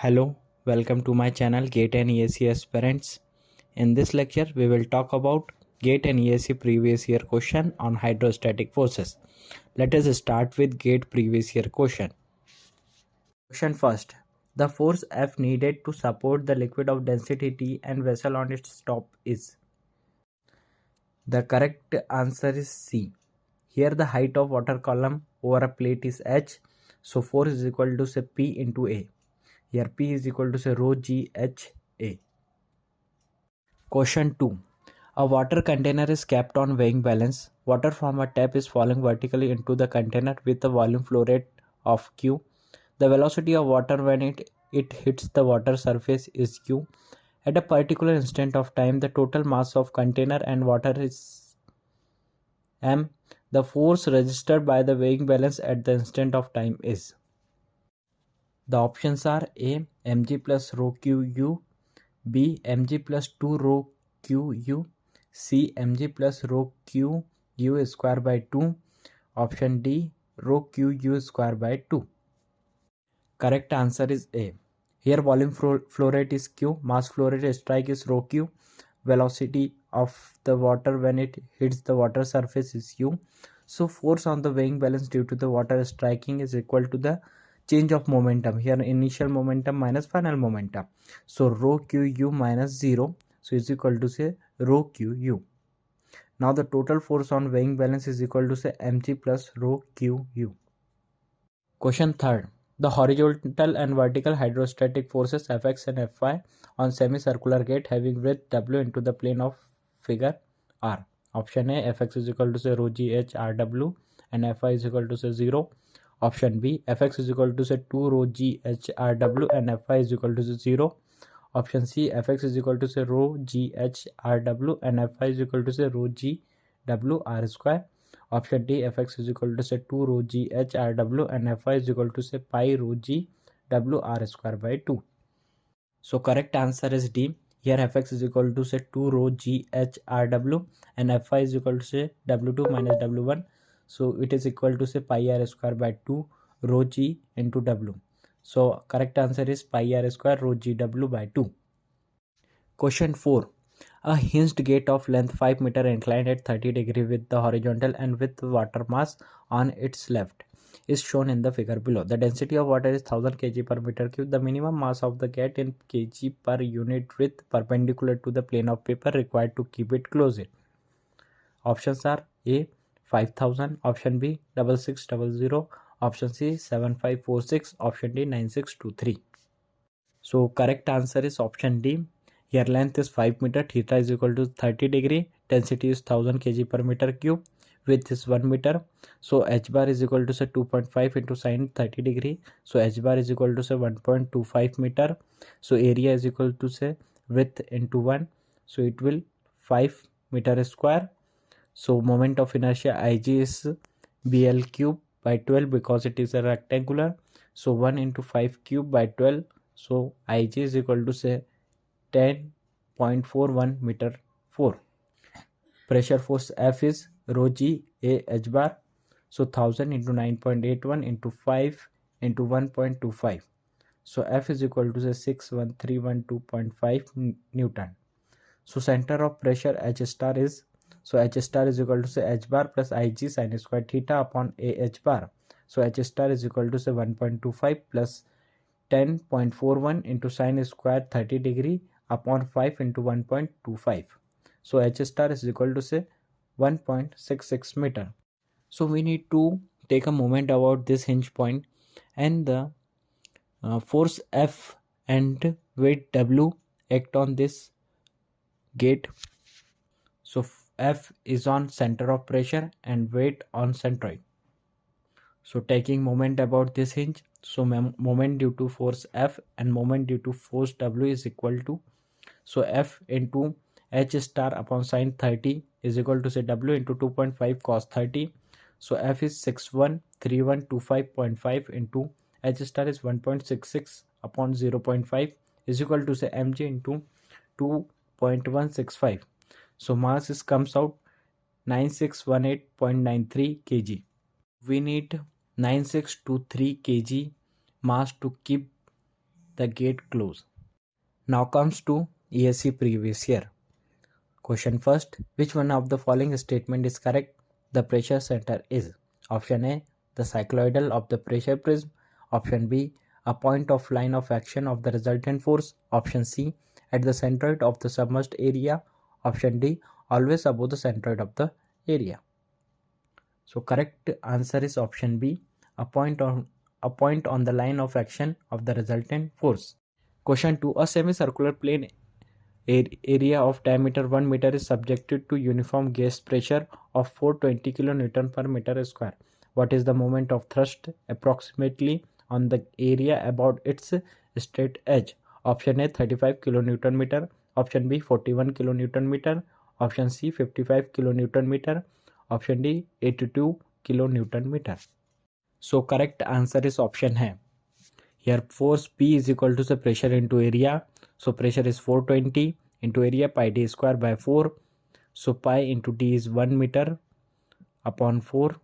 Hello, welcome to my channel GATE and ESE aspirants. In this lecture, we will talk about GATE and ESE previous year question on hydrostatic forces. Let us start with GATE previous year question. Question first. The force F needed to support the liquid of density T and vessel on its top is. The correct answer is C. Here the height of water column over a plate is h, so force is equal to say P into A. Here P is equal to say rho g h A. Question 2. A water container is kept on weighing balance. Water from a tap is falling vertically into the container with a volume flow rate of Q. The velocity of water when it hits the water surface is Q. At a particular instant of time, the total mass of container and water is m. The force registered by the weighing balance at the instant of time is. The options are A. mg plus rho Qu, B. mg plus 2 rho Qu, C. mg plus rho Qu square by 2, option D. Rho Qu square by 2. Correct answer is A. Here volume flow rate is Q, mass flow rate strike is rho Q, velocity of the water when it hits the water surface is U. So force on the weighing balance due to the water striking is equal to the change of momentum. Here initial momentum minus final momentum. So rho Qu minus 0, so is equal to say rho Qu. Now the total force on weighing balance is equal to say mg plus rho Qu. Question 3rd. The horizontal and vertical hydrostatic forces Fx and Fy on semicircular gate having width W into the plane of figure are. Option A. Fx is equal to say rho g h Rw and Fy is equal to say 0. Option B. Fx is equal to say 2 rho g h Rw and Fy is equal to say 0. Option C. Fx is equal to say rho g h Rw and Fy is equal to say rho g W R square. Option D. Fx is equal to say 2 rho g h Rw and Fy is equal to say pi rho g W R square by 2. So correct answer is D. Here Fx is equal to say 2 rho g h Rw and Fy is equal to say W2 minus W1. So it is equal to say pi r square by 2 rho g into W. So correct answer is pi r square rho g W by 2. Question 4. A hinged gate of length 5 meter inclined at 30 degree with the horizontal and with water mass on its left is shown in the figure below. The density of water is 1000 kg per meter cube. The minimum mass of the gate in kg per unit width perpendicular to the plane of paper required to keep it closed. Options are A. 5000, option B. 6600, option C. 7546, option D. 9623. So correct answer is option D. Here length is 5 meter, theta is equal to 30 degree, density is 1000 kg per meter cube, width is 1 meter. So h bar is equal to say 2.5 into sine 30 degree. So h bar is equal to say 1.25 meter. So area is equal to say width into 1. So it will 5 meter square. So moment of inertia Ig is BL cube by 12 because it is a rectangular. So 1 into 5 cube by 12. So Ig is equal to say 10.41 meter 4. Pressure force F is rho g A h bar. So 1000 into 9.81 into 5 into 1.25. So F is equal to say 61312.5 Newton. So center of pressure H star is, so H star is equal to say H bar plus Ig sin square theta upon A H bar. So H star is equal to say 1.25 plus 10.41 into sin square 30 degree upon 5 into 1.25. So H star is equal to say 1.66 meter. So we need to take a moment about this hinge point and the force F and weight W act on this gate. So F is on center of pressure and weight on centroid. So taking moment about this hinge, so moment due to force F and moment due to force W is equal to, so F into H star upon sin 30 is equal to say W into 2.5 cos 30. So F is 613125.5 into H star is 1.66 upon 0.5 is equal to say mg into 2.165. So mass is comes out 9618.93 kg. We need 9623 kg mass to keep the gate close. Now comes to ESC previous year. Question first, which one of the following statement is correct? The pressure center is option A, the cycloidal of the pressure prism, option B, a point of line of action of the resultant force, option C, at the centroid of the submerged area, option D, always above the centroid of the area. So correct answer is option B, a point on the line of action of the resultant force. Question 2, a semicircular plane area of diameter 1 meter is subjected to uniform gas pressure of 420 kN per meter square. What is the moment of thrust approximately on the area about its straight edge? Option A 35 kN meter, option B 41 kN meter, option C 55 kN meter, option D 82 kN meter. So correct answer is option है. Here force P is equal to the pressure into area. So pressure is 420 into area pi d square by 4. So pi into d is 1 meter upon 4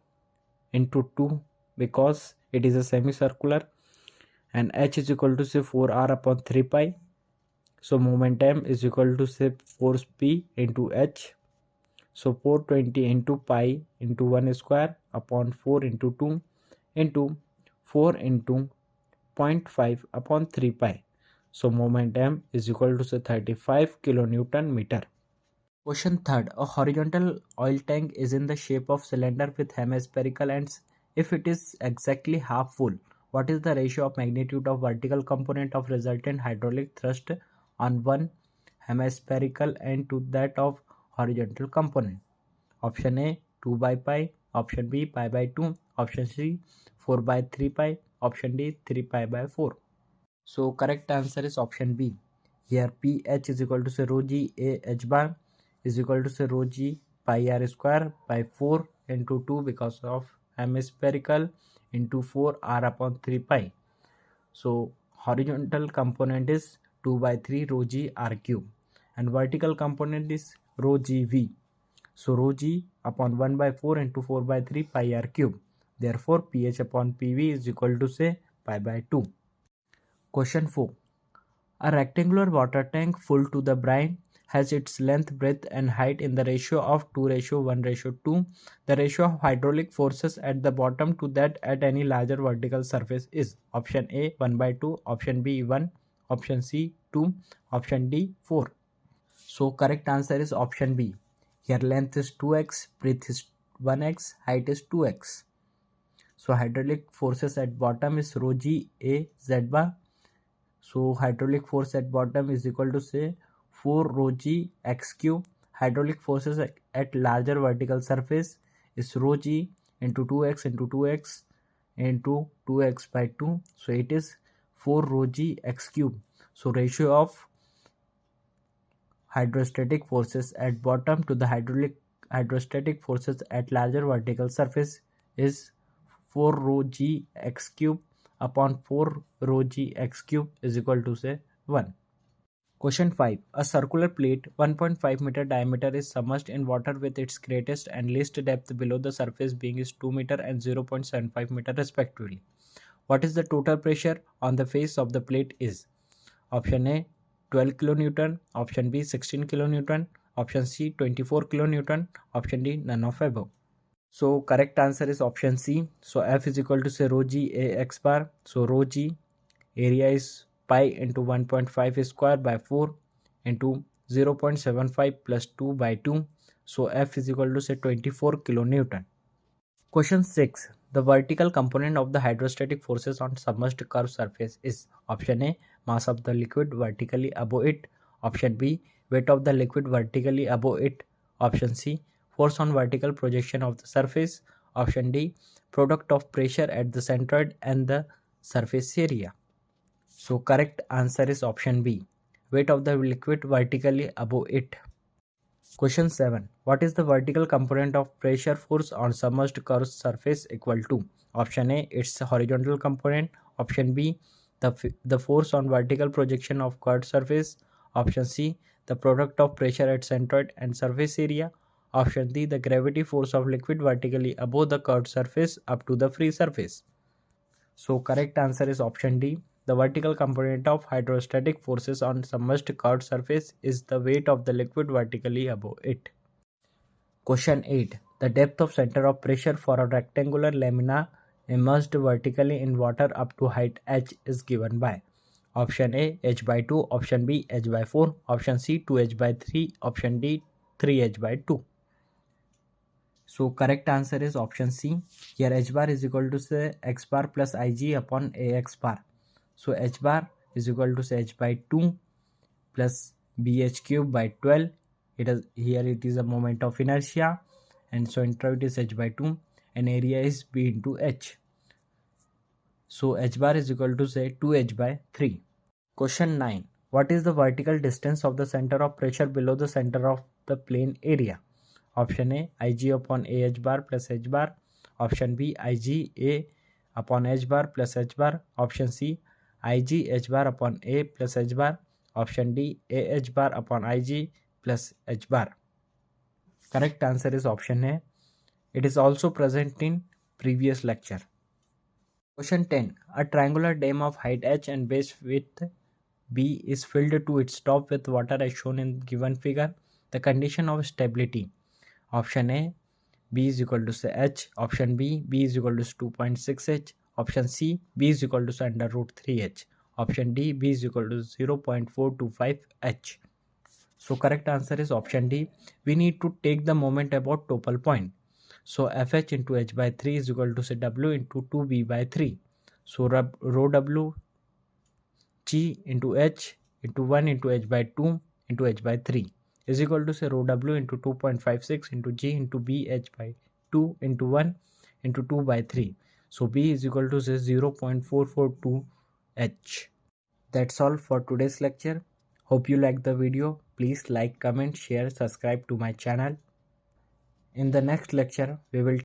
into 2 because it is a semicircular, and h is equal to say 4r upon 3 pi. So momentum is equal to say force P into h. So 420 into pi into 1 square upon 4 into 2 into 4 into 0.5 upon 3 pi. So momentum is equal to say 35 kilonewton meter. Question third, a horizontal oil tank is in the shape of cylinder with hemispherical ends. If it is exactly half full, what is the ratio of magnitude of vertical component of resultant hydraulic thrust on one hemispherical end to that of horizontal component? Option A 2 by pi, option B pi by 2, option C 4 by 3 pi, option D 3 pi by 4. So correct answer is option B. Here PH is equal to say rho G A H bar is equal to say rho G pi r square by 4 into 2 because of hemispherical into 4 r upon 3 pi. So horizontal component is 2 by 3 rho G r cube and vertical component is rho G V. So rho G upon 1 by 4 into 4 by 3 pi r cube. Therefore PH upon PV is equal to say pi by 2. Question 4. A rectangular water tank full to the brim has its length, breadth and height in the ratio of 2:1:2. The ratio of hydraulic forces at the bottom to that at any larger vertical surface is option A 1 by 2, option B 1, option C 2, option D 4. So correct answer is option B. Here length is 2x, breadth is 1x, height is 2x. So hydraulic forces at bottom is rho G A Z bar. So hydraulic force at bottom is equal to say 4 rho G x cube. Hydraulic forces at larger vertical surface is rho G into 2x into 2x into 2x by 2. So it is 4 rho G x cube. So ratio of hydrostatic forces at bottom to the hydrostatic forces at larger vertical surface is 4 rho G x cube upon 4 rho G x cube is equal to say 1. Question 5. A circular plate 1.5 meter diameter is submerged in water with its greatest and least depth below the surface being is 2 meter and 0.75 meter respectively. What is the total pressure on the face of the plate is? Option A 12 kilonewton, option B 16 kilonewton, option C 24 kilonewton, option D none of above. So correct answer is option C. So F is equal to say rho G A x bar. So rho G area is pi into 1.5 square by 4 into 0.75 plus 2 by 2. So F is equal to say 24 kilonewton. Question 6. The vertical component of the hydrostatic forces on submerged curved surface is option A mass of the liquid vertically above it, option B weight of the liquid vertically above it, option C force on vertical projection of the surface, option D product of pressure at the centroid and the surface area. So correct answer is option B, weight of the liquid vertically above it. Question 7. What is the vertical component of pressure force on submerged curved surface equal to? Option A, its horizontal component. Option B, the force on vertical projection of curved surface. Option C, the product of pressure at centroid and surface area. Option D, the gravity force of liquid vertically above the curved surface up to the free surface. So correct answer is option D, The vertical component of hydrostatic forces on submerged curved surface is the weight of the liquid vertically above it. Question 8. The depth of center of pressure for a rectangular lamina immersed vertically in water up to height h is given by option A h by 2, option B h by 4, option C 2h by 3, option D 3h by 2. So correct answer is option C. Here h bar is equal to say x bar plus ig upon ax bar. So h bar is equal to say h by 2 plus bh cube by 12. It is a moment of inertia, and so intensity is h by 2 and area is b into h. So h bar is equal to say 2h by 3. Question 9. What is the vertical distance of the center of pressure below the center of the plane area? Option A ig upon ah bar plus h bar. Option B ig a upon h bar plus h bar. Option C ig h bar upon a plus h bar. Option D ah bar upon ig plus h bar. Correct answer is option A. It is also present in previous lecture. Question 10. A triangular dam of height h and base width b is filled to its top with water as shown in given figure. The condition of stability. Option A b is equal to say h. Option B is equal to 2.6h. Option C b is equal to under root 3h. Option D b is equal to 0.425h. So correct answer is option D. We need to take the moment about topple point. So fh into h by 3 is equal to say w into 2b by 3. So rho w g into h into 1 into h by 2 into h by 3 is equal to say rho w into 2.56 into g into b h by 2 into 1 into 2 by 3. So b is equal to say 0.442 h. That's all for today's lecture. Hope you liked the video. Please like, comment, share, subscribe to my channel. In the next lecture, we will